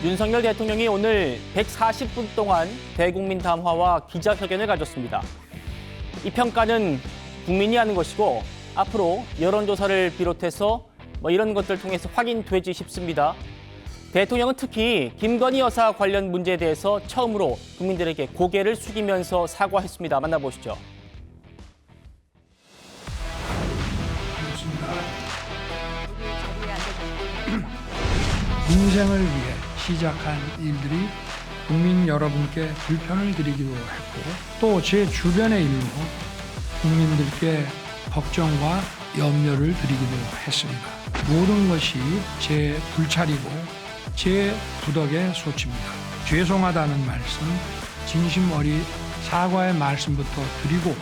윤석열 대통령이 오늘 140분 동안 대국민 담화와 기자회견을 가졌습니다. 이 평가는 국민이 하는 것이고 앞으로 여론조사를 비롯해서 이런 것들을 통해서 확인되지 싶습니다. 대통령은 특히 김건희 여사 관련 문제에 대해서 처음으로 국민들에게 고개를 숙이면서 사과했습니다. 만나보시죠. 민생을 위해 시작한 일들이 국민 여러분께 불편을 드리기도 했고 또 제 주변의 일로 국민들께 걱정과 염려를 드리기도 했습니다. 모든 것이 제 불찰이고 제 부덕의 소치입니다. 죄송하다는 말씀, 진심 어린 사과의 말씀부터 드리고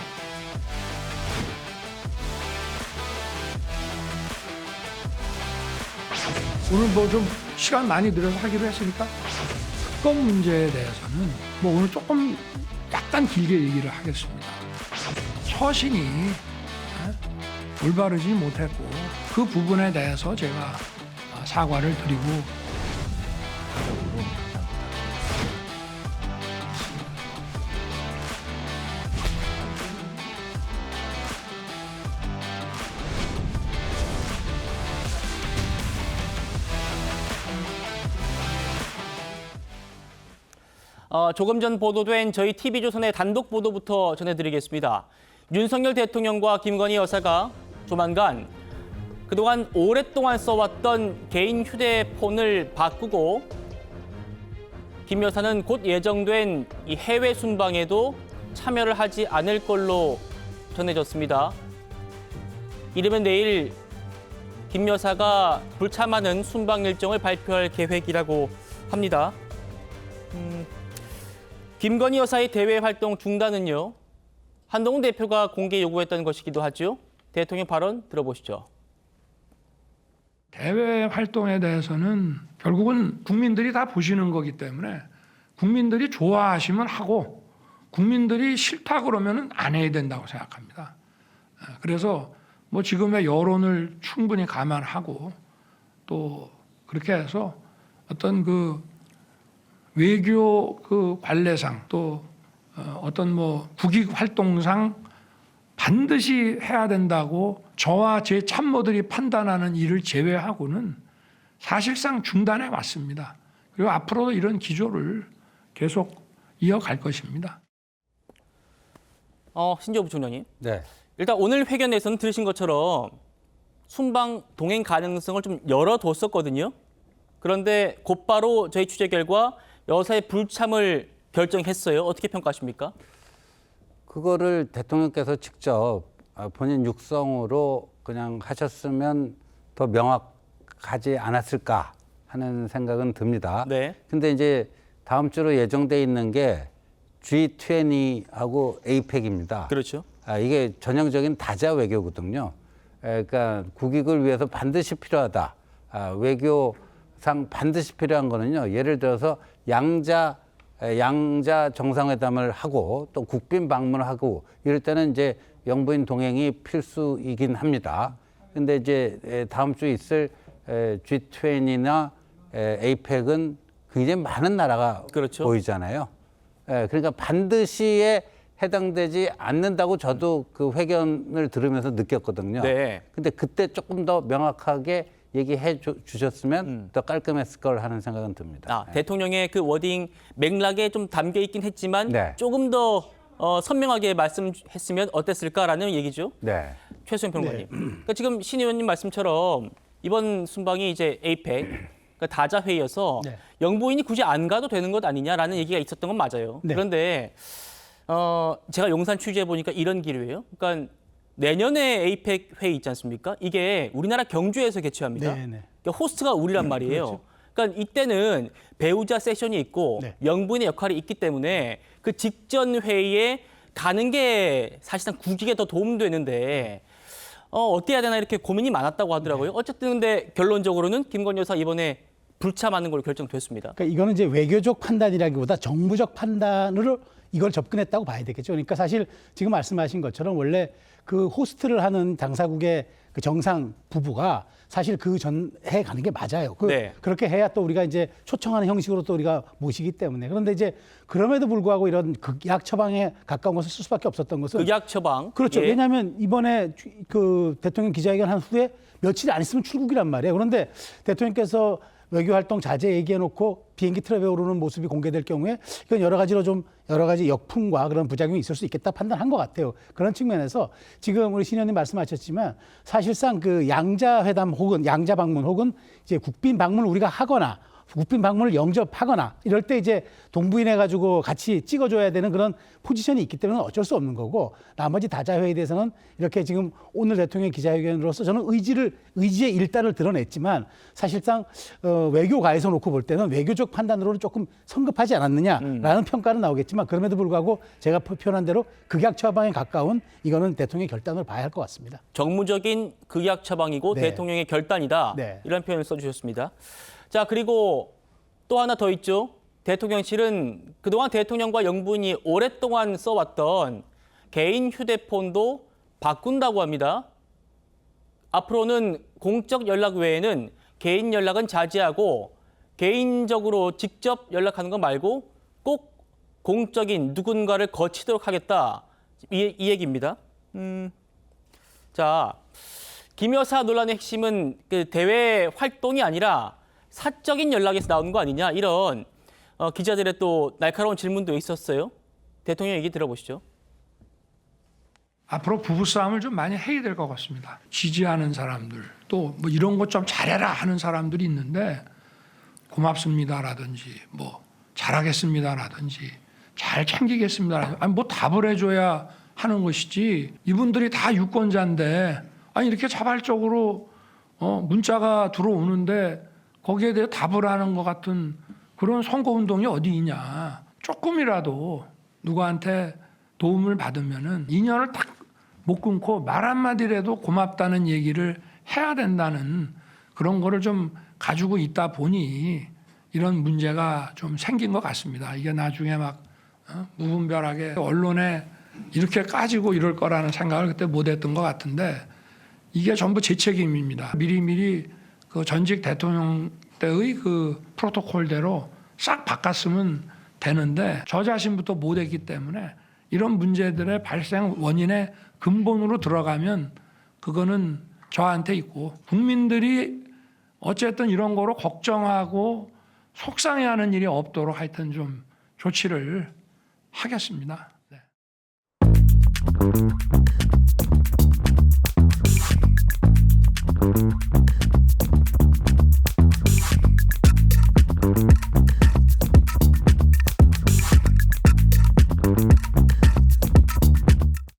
오늘 좀 시간 많이 들여서 하기로 했으니까 특검 문제에 대해서는 오늘 조금 약간 길게 얘기를 하겠습니다. 처신이 올바르지 못했고 그 부분에 대해서 제가 사과를 드리고 조금 전 보도된 저희 TV조선의 단독 보도부터 전해드리겠습니다. 윤석열 대통령과 김건희 여사가 조만간 그동안 오랫동안 써왔던 개인 휴대폰을 바꾸고 김 여사는 곧 예정된 이 해외 순방에도 참여를 하지 않을 걸로 전해졌습니다. 이르면 내일 김 여사가 불참하는 순방 일정을 발표할 계획이라고 합니다. 김건희 여사의 대외 활동 중단은요, 한동훈 대표가 공개 요구했던 것이기도 하죠. 대통령 발언 들어보시죠. 대외 활동에 대해서는 결국은 국민들이 다 보시는 거기 때문에 국민들이 좋아하시면 하고 국민들이 싫다 그러면 안 해야 된다고 생각합니다. 그래서 지금의 여론을 충분히 감안하고 또 그렇게 해서 어떤 외교 관례상 또 어떤 국익 활동상 반드시 해야 된다고 저와 제 참모들이 판단하는 일을 제외하고는 사실상 중단해 왔습니다. 그리고 앞으로도 이런 기조를 계속 이어갈 것입니다. 신재호 부총장님. 네. 일단 오늘 회견에서는 들으신 것처럼 순방 동행 가능성을 좀 열어뒀었거든요. 그런데 곧바로 저희 취재 결과 여사의 불참을 결정했어요. 어떻게 평가하십니까? 그거를 대통령께서 직접 본인 육성으로 그냥 하셨으면 더 명확하지 않았을까 하는 생각은 듭니다. 네. 근데 이제 다음 주로 예정돼 있는 게 G20하고 APEC입니다. 그렇죠. 이게 전형적인 다자 외교거든요. 그러니까 국익을 위해서 반드시 필요하다. 외교상 반드시 필요한 거는요. 예를 들어서 양자 정상회담을 하고 또 국빈 방문을 하고 이럴 때는 이제 영부인 동행이 필수이긴 합니다. 근데 이제 다음 주에 있을 G20나 APEC은 굉장히 많은 나라가 그렇죠. 보이잖아요. 그러니까 반드시에 해당되지 않는다고 저도 그 회견을 들으면서 느꼈거든요. 네. 근데 그때 조금 더 명확하게 얘기해 주셨으면 더 깔끔했을 걸 하는 생각은 듭니다. 대통령의 그 워딩 맥락에 좀 담겨 있긴 했지만 네. 조금 더 선명하게 말씀했으면 어땠을까라는 얘기죠. 네. 최수영 평론가님. 그러니까 지금 신 의원님 말씀처럼 이번 순방이 이제 APEC 그러니까 다자 회의여서 네. 영부인이 굳이 안 가도 되는 것 아니냐라는 얘기가 있었던 건 맞아요. 네. 그런데 제가 용산 취재해 보니까 이런 기류예요. 그러니까 내년에 APEC 회의 있지 않습니까? 이게 우리나라 경주에서 개최합니다. 네, 네. 그러니까 호스트가 우리란 말이에요. 그렇죠. 그러니까 이때는 배우자 세션이 있고 네. 영부인의 역할이 있기 때문에 그 직전 회의에 가는 게 사실상 국익에 더 도움되는데 어떻게 해야 되나 이렇게 고민이 많았다고 하더라고요. 어쨌든 근데 결론적으로는 김건희 여사 이번에 불참하는 걸로 결정됐습니다. 그러니까 이거는 이제 외교적 판단이라기보다 정부적 판단으로 이걸 접근했다고 봐야 되겠죠. 그러니까 사실 지금 말씀하신 것처럼 원래 그 호스트를 하는 당사국의 그 정상 부부가 사실 그 전해 가는 게 맞아요. 네. 그렇게 해야 또 우리가 이제 초청하는 형식으로 또 우리가 모시기 때문에. 그런데 이제 그럼에도 불구하고 이런 극약 처방에 가까운 것을 쓸 수밖에 없었던 것은 극약 처방. 그렇죠. 예. 왜냐하면 이번에 그 대통령 기자회견 한 후에 며칠 안 있으면 출국이란 말이에요. 그런데 대통령께서 외교활동 자제 얘기해놓고 비행기 트랩에 오르는 모습이 공개될 경우에 이건 여러 가지 역풍과 그런 부작용이 있을 수 있겠다 판단한 것 같아요. 그런 측면에서 지금 우리 신 의원님 말씀하셨지만 사실상 그 양자 회담 혹은 양자 방문 혹은 이제 국빈 방문을 우리가 하거나 국빈 방문을 영접하거나 이럴 때 이제 동부인 해가지고 같이 찍어줘야 되는 그런 포지션이 있기 때문에 어쩔 수 없는 거고 나머지 다자회에 대해서는 이렇게 지금 오늘 대통령 기자회견으로서 저는 의지의 일단을 드러냈지만 사실상 외교가에서 놓고 볼 때는 외교적 판단으로는 조금 성급하지 않았느냐라는 평가는 나오겠지만 그럼에도 불구하고 제가 표현한 대로 극약 처방에 가까운 이거는 대통령의 결단으로 봐야 할 것 같습니다. 정무적인 극약 처방이고 네. 대통령의 결단이다. 네. 이런 표현을 써주셨습니다. 자, 그리고 또 하나 더 있죠. 대통령실은 그동안 대통령과 영부인이 오랫동안 써왔던 개인 휴대폰도 바꾼다고 합니다. 앞으로는 공적 연락 외에는 개인 연락은 자제하고 개인적으로 직접 연락하는 거 말고 꼭 공적인 누군가를 거치도록 하겠다. 이 얘기입니다. 자, 김 여사 논란의 핵심은 그 대외 활동이 아니라 사적인 연락에서 나오는 거 아니냐 이런 기자들의 또 날카로운 질문도 있었어요. 대통령 얘기 들어보시죠. 앞으로 부부싸움을 좀 많이 해야 될 것 같습니다. 지지하는 사람들 또 뭐 이런 것 좀 잘해라 하는 사람들이 있는데 고맙습니다라든지 뭐 잘하겠습니다라든지 잘 챙기겠습니다라든지 아니 뭐 답을 해줘야 하는 것이지 이분들이 다 유권자인데 아니 이렇게 자발적으로 문자가 들어오는데 거기에 대해 답을 하는 것 같은 그런 선거운동이 어디 있냐. 조금이라도 누구한테 도움을 받으면은 인연을 딱 못 끊고 말 한마디라도 고맙다는 얘기를 해야 된다는 그런 거를 좀 가지고 있다 보니 이런 문제가 좀 생긴 것 같습니다. 이게 나중에 막 무분별하게 언론에 이렇게 까지고 이럴 거라는 생각을 그때 못 했던 것 같은데 이게 전부 제 책임입니다. 미리미리 그 전직 대통령 때의 그 프로토콜대로 싹 바꿨으면 되는데 저 자신부터 못했기 때문에 이런 문제들의 발생 원인의 근본으로 들어가면 그거는 저한테 있고 국민들이 어쨌든 이런 거로 걱정하고 속상해하는 일이 없도록 하여튼 좀 조치를 하겠습니다. 네.